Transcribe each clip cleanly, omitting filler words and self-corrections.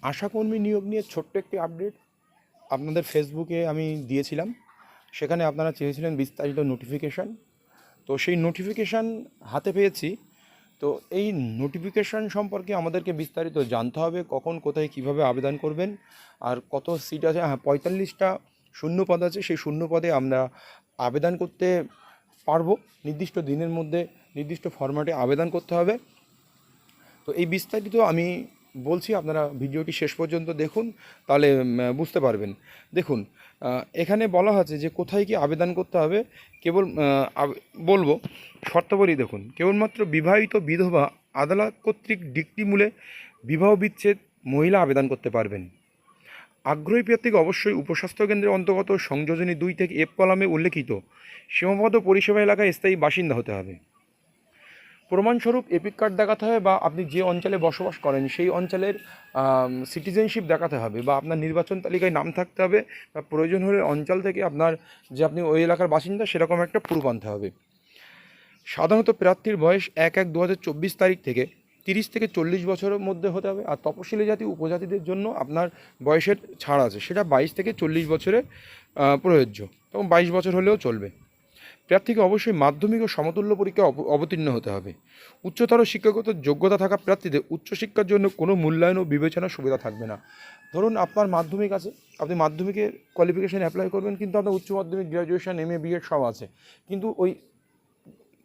আশাকর্মী নিয়োগ নিয়ে ছোট্ট একটি আপডেট আপনাদের ফেসবুকে আমি দিয়েছিলাম। সেখানে আপনারা চেয়েছিলেন বিস্তারিত নোটিফিকেশান। তো সেই নোটিফিকেশান হাতে পেয়েছি। তো এই নোটিফিকেশান সম্পর্কে আমাদেরকে বিস্তারিত জানতে হবে, কখন কোথায় কিভাবে আবেদন করবেন, আর কত সিট আছে। হ্যাঁ, 45টা শূন্য পদ আছে। সেই শূন্য পদে আমরা আবেদন করতে পারবো। নির্দিষ্ট দিনের মধ্যে নির্দিষ্ট ফরম্যাটে আবেদন করতে হবে। তো এই বিস্তারিত আমি বলছি, আপনারা ভিডিওটি শেষ পর্যন্ত দেখুন, তাহলে বুঝতে পারবেন। দেখুন, এখানে বলা আছে যে কোথায় কি আবেদন করতে হবে। কেবল বলবো শর্তাবলী দেখুন। কেবলমাত্র বিবাহিত বিধবা আদালত কর্তৃক ডিক্রি মূলে বিবাহ বিচ্ছেদ মহিলা আবেদন করতে পারবেন। আগ্রহী প্রার্থীকে অবশ্যই উপস্বাস্থ্য কেন্দ্রের অন্তর্গত সংযোজনী 2 থেকে এফ কলামে উল্লেখিত সীমাবদ্ধ পরিষেবা এলাকায় স্থায়ী বাসিন্দা হতে হবে। প্রমাণস্বরূপ এপিক কার্ড দেখাতে হবে, বা আপনি যে অঞ্চলে বসবাস করেন সেই অঞ্চলের সিটিজেনশিপ দেখাতে হবে, বা আপনার নির্বাচন তালিকায় নাম থাকতে হবে, বা প্রয়োজন হলে অঞ্চল থেকে আপনার যে আপনি ওই এলাকার বাসিন্দা সেরকম একটা প্রুফ আনতে হবে। সাধারণত প্রার্থীর বয়স 1/1/2024 তারিখ থেকে 30 থেকে 40 বছরের মধ্যে হতে হবে। আর তপশিলি জাতি উপজাতিদের জন্য আপনার বয়সের ছাড় আছে, সেটা 22 থেকে 40 বছরে প্রযোজ্য, এবং 22 বছর হলেও চলবে। প্রার্থীকে অবশ্যই মাধ্যমিক ও সমতুল্য পরীক্ষায় অবতীর্ণ হতে হবে। উচ্চতর শিক্ষাগত যোগ্যতা থাকা প্রার্থীদের উচ্চশিক্ষার জন্য কোনো মূল্যায়ন ও বিবেচনার সুবিধা থাকবে না। ধরুন আপনার মাধ্যমিক আছে, আপনি মাধ্যমিকের কোয়ালিফিকেশান অ্যাপ্লাই করবেন, কিন্তু আপনার উচ্চ মাধ্যমিক, গ্র্যাজুয়েশন, এমএ, বিএড সব আছে, কিন্তু ওই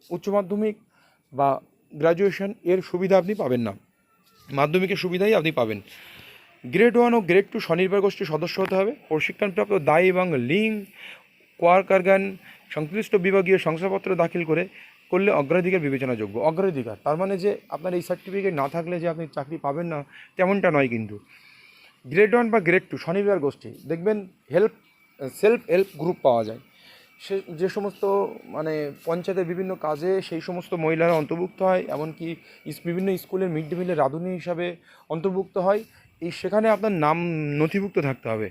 উচ্চ মাধ্যমিক বা গ্র্যাজুয়েশন এর সুবিধা আপনি পাবেন না, মাধ্যমিকের সুবিধাই আপনি পাবেন। গ্রেড 1 ও গ্রেড 2 স্বনির্ভর গোষ্ঠীর সদস্য হতে হবে। প্রশিক্ষণপ্রাপ্ত দায়ী এবং লিঙ্ক কোয়ার্কারগান সংশ্লিষ্ট বিভাগীয় শংসাপত্র দাখিল করলে অগ্রাধিকার বিবেচনাযোগ্য। অগ্রাধিকার তার মানে যে আপনার এই সার্টিফিকেট না থাকলে যে আপনি চাকরি পাবেন না, তেমনটা নয় কিন্তু। গ্রেড 1 বা গ্রেড 2 স্বনির্ভর গোষ্ঠী, দেখবেন সেলফ হেল্প গ্রুপ পাওয়া যায়। যে সমস্ত মানে পঞ্চায়েতের বিভিন্ন কাজে সেই সমস্ত মহিলারা অন্তর্ভুক্ত হয়, এমনকি বিভিন্ন স্কুলের মিড ডে মিলের রাঁধুনি হিসাবে অন্তর্ভুক্ত হয়। সেখানে আপনার নাম নথিভুক্ত থাকতে হবে।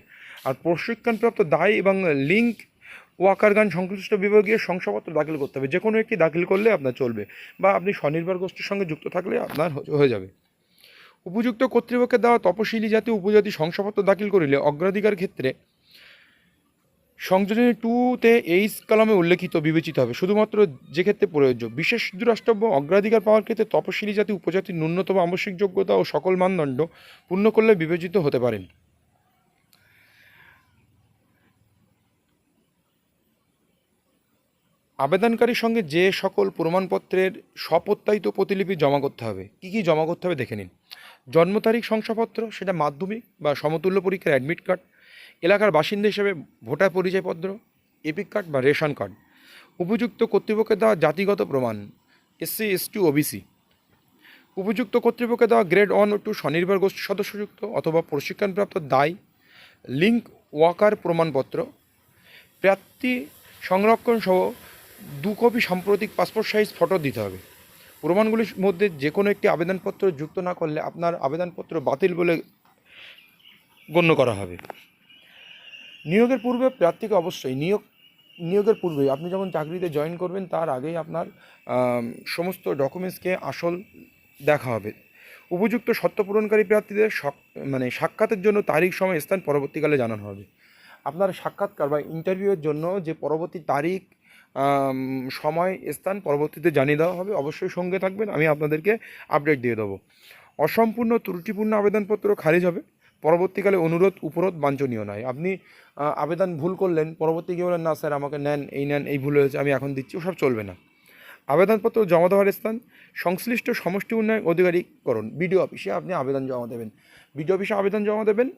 আর প্রশিক্ষণপ্রাপ্ত দায় এবং লিঙ্ক ওয়াকারগান সংশ্লিষ্ট বিভাগীয় শংসাপত্র দাখিল করতে হবে। যে কোনো একটি দাখিল করলে আপনার চলবে, বা আপনি স্বনির্ভর গোষ্ঠীর সঙ্গে যুক্ত থাকলে আপনার হয়ে যাবে। উপযুক্ত কর্তৃপক্ষের দেওয়া তপশিলি জাতি উপজাতি শংসাপত্র দাখিল করিলে অগ্রাধিকার ক্ষেত্রে সংযোজনী 2-তে এইচ কলামে উল্লেখিত বিবেচিত হবে, শুধুমাত্র যে ক্ষেত্রে প্রযোজ্য। বিশেষ দ্রষ্টব্য অগ্রাধিকার পাওয়ার ক্ষেত্রে তপশিলি জাতি উপজাতির ন্যূনতম আবশ্যিক যোগ্যতা ও সকল মানদণ্ড পূর্ণ করলে বিবেচিত হতে পারেন। আবেদনকারীর সঙ্গে যে সকল প্রমাণপত্রের স্বপ্রত্যায়িত প্রতিলিপি জমা করতে হবে, কী কী জমা করতে হবে দেখে নিন। জন্ম তারিখ শংসাপত্র, সেটা মাধ্যমিক বা সমতুল্য পরীক্ষার অ্যাডমিট কার্ড। এলাকার বাসিন্দা হিসেবে ভোটার পরিচয়পত্র, এপিক কার্ড বা রেশন কার্ড। উপযুক্ত কর্তৃপক্ষের দেওয়া জাতিগত প্রমাণ, SC ST OBC। উপযুক্ত কর্তৃপক্ষের দেওয়া গ্রেড 1 ও 2 স্বনির্ভর গোষ্ঠীর সদস্যযুক্ত অথবা প্রশিক্ষণপ্রাপ্ত দায় লিঙ্ক ওয়াকার প্রমাণপত্র। প্রার্থী সংরক্ষণ সহ 2 কপি সাম্প্রতিক পাসপোর্ট সাইজ ফটো দিতে হবে। প্রমাণগুলির মধ্যে যে কোনো একটি আবেদনপত্র যুক্ত না করলে আপনার আবেদনপত্র বাতিল বলে গণ্য করা হবে। নিয়োগের পূর্বে প্রার্থীকে অবশ্যই নিয়োগের পূর্বে আপনি যখন চাকরিতে জয়েন করবেন তার আগেই আপনার সমস্ত ডকুমেন্টসকে আসল দেখা হবে। উপযুক্ত শর্ত পূরণকারী প্রার্থীদের সাক্ষাতের জন্য তারিখ, সময়, স্থান পরবর্তীকালে জানানো হবে। আপনার সাক্ষাৎকার বা ইন্টারভিউয়ের জন্য যে পরবর্তী তারিখ, সময়, স্থান পরবর্তীতে জানিয়ে দেওয়া হবে। অবশ্যই সঙ্গে থাকবেন, আমি আপনাদেরকে আপডেট দিয়ে দেবো। অসম্পূর্ণ ত্রুটিপূর্ণ আবেদনপত্র খারিজ হবে। পরবর্তীকালে অনুরোধ উপরোধ বাঞ্ছনীয় নয়। আপনি আবেদন ভুল করলেন, পরবর্তী গিয়ে বলেন না স্যার আমাকে নেন, এই ভুল হয়েছে, আমি এখন দিচ্ছি, ওসব চলবে না। আবেদনপত্র জমা দেওয়ার স্থান সংশ্লিষ্ট সমষ্টি উন্নয়ন অধিকারীকরণ বিডিও অফিসে আপনি আবেদন জমা দেবেন। বিডিও অফিসে আবেদন জমা দেবেন।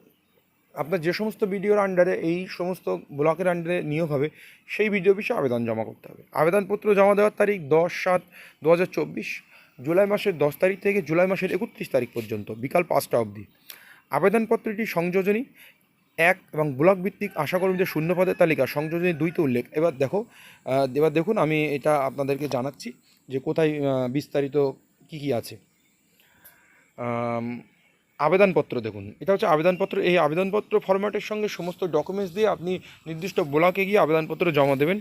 আপনার যে সমস্ত বিডিওর আন্ডারে এই সমস্ত ব্লকের আন্ডারে নিয়োগ হবে, সেই বিডিও অফিসে আবেদন জমা করতে হবে। আবেদনপত্র জমা দেওয়ার তারিখ 10/7/2024, জুলাই মাসের 10 তারিখ থেকে জুলাই মাসের 31 তারিখ পর্যন্ত বিকাল 5টা অবধি। আবেদনপত্রটি সংযোজনী 1 এবং ব্লক ভিত্তিক আশাকর্মীদের শূন্যপদের তালিকা সংযোজনী 2-তে উল্লেখ। এবার দেখুন, আমি এটা আপনাদেরকে জানাচ্ছি যে কোথায় বিস্তারিত কী কী আছে। আবেদনপত্র দেখুন, এটা হচ্ছে আবেদনপত্র। এই আবেদনপত্র ফরম্যাটের সঙ্গে সমস্ত ডকুমেন্টস দিয়ে আপনি নির্দিষ্ট ব্লকে গিয়ে আবেদনপত্র জমা দেবেন।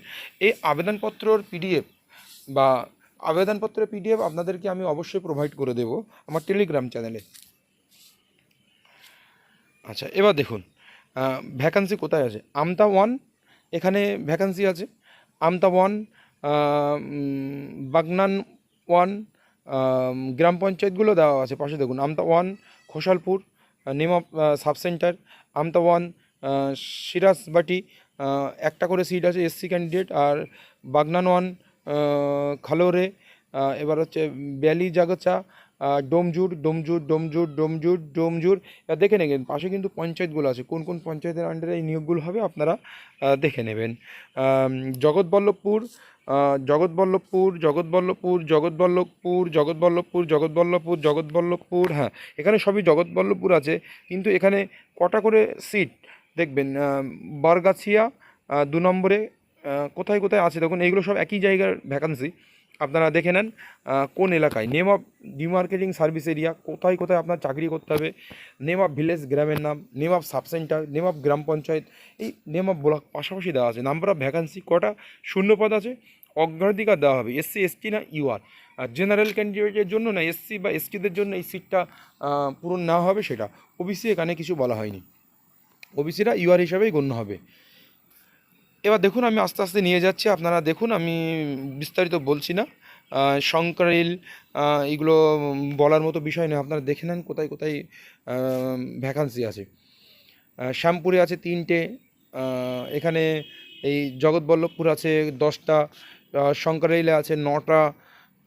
এই আবেদনপত্রর পিডিএফ বা আবেদনপত্রের পিডিএফ আপনাদেরকে আমি অবশ্যই প্রোভাইড করে দেব আমার টেলিগ্রাম চ্যানেলে। আচ্ছা, এবার দেখুন ভ্যাকান্সি কোথায় আছে। আমতা ওয়ান এখানে ভ্যাকান্সি আছে। আমতা ওয়ান, বাগনান ওয়ান, গ্রাম পঞ্চায়েতগুলো দেওয়া আছে পাশে দেখুন। Amta one Khosalpur, name of sub centre Amta one, Sirajbati, একটা করে সিট আছে এসসি ক্যান্ডিডেট। আর বাগনান ওয়ান খালোরে, এবার হচ্ছে ব্যালিজাগচা, ডোমজুর ডোমজুর ডোমজুর ডোমজুর ডোমজুর। এবার দেখে নেবেন পাশে কিন্তু পঞ্চায়েতগুলো আছে, কোন কোন পঞ্চায়েতের আন্ডারে এই নিয়োগগুলো হবে আপনারা দেখে নেবেন। জগৎবল্লভপুর, জগৎবল্লভপুর জগৎবল্লভপুর জগৎবল্লভপুর জগৎবল্লভপুর জগৎবল্লভপুর জগৎবল্লভপুর, হ্যাঁ এখানে সবই জগৎবল্লভপুর আছে। কিন্তু এখানে কটা করে সিট দেখবেন। বরগাছিয়া 2 নম্বরে, কোথায় কোথায় আছে দেখুন, এইগুলো সব একই জায়গার ভ্যাকান্সি। আপনারা দেখে নেন কোন এলাকায়। নেম অফ ডিমার্কেটিং সার্ভিস এরিয়া, কোথায় কোথায় আপনার চাকরি করতে হবে, নেম অফ ভিলেজ গ্রামের নাম, name of sub centre, name of গ্রাম পঞ্চায়েত, এই নেম অফ ব্লক পাশাপাশি দেওয়া আছে। নাম্বার অফ ভ্যাকান্সি, কটা শূন্যপদ আছে, অগ্রাধিকার দেওয়া হবে এসসি এসটি না ইউআর। আর জেনারেল ক্যান্ডিডেটের জন্য না, এসসি বা এসটিদের জন্য এই সিটটা পূরণ না হবে সেটা। ওবিসি এখানে কিছু বলা হয়নি, ওবিসিরা ইউআর হিসাবেই গণ্য হবে। এবার দেখুন আমি আস্তে আস্তে নিয়ে যাচ্ছি, আপনারা দেখুন, আমি বিস্তারিত বলছি না। সংকরিল এগুলো বলার মতো বিষয় নয়, আপনারা দেখে নেন কোথায় কোথায় ভ্যাকান্সি আছে। শ্যামপুরে আছে 3টে, এখানে এই জগৎবল্লভপুর আছে 10টা, সংকরাইলে আছে 9টা।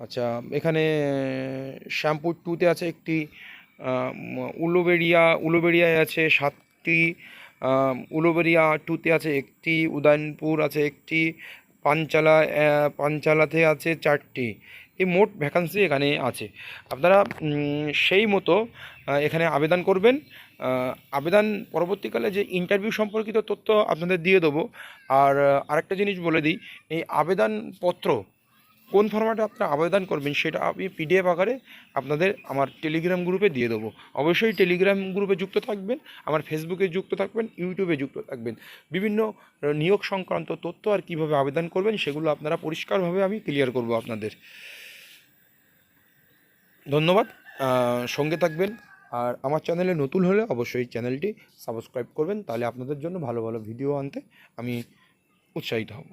আচ্ছা, এখানে শ্যামপুর 2তে আছে একটি, উলুবেড়িয়ায় আছে 7টি, উলুবেড়িয়া 2তে আছে একটি, উদয়নপুর আছে একটি, পাঞ্চালাতে আছে 4টি। এই মোট ভ্যাকান্সি এখানে আছে। আপনারা সেই মতো এখানে আবেদন করবেন। আবেদন পরবর্তীকালে যে ইন্টারভিউ সম্পর্কিত তথ্য আপনাদের দিয়ে দেবো। আর আরেকটা জিনিস বলে দিই, এই আবেদনপত্র কোন ফরম্যাটে আপনারা আবেদন করবেন সেটা আমি পিডিএফ আকারে আপনাদের আমার টেলিগ্রাম গ্রুপে দিয়ে দেবো। অবশ্যই টেলিগ্রাম গ্রুপে যুক্ত থাকবেন, আমার ফেসবুকে যুক্ত থাকবেন, ইউটিউবে যুক্ত থাকবেন। বিভিন্ন নিয়োগ সংক্রান্ত তথ্য আর কীভাবে আবেদন করবেন সেগুলো আপনারা পরিষ্কারভাবে আমি ক্লিয়ার করব আপনাদের। ধন্যবাদ, সঙ্গে থাকবেন। আর আমার চ্যানেলে নতুন হলে অবশ্যই চ্যানেলটি সাবস্ক্রাইব করবেন, তাহলে আপনাদের জন্য ভালো ভালো ভিডিও আনতে আমি উৎসাহিত হব।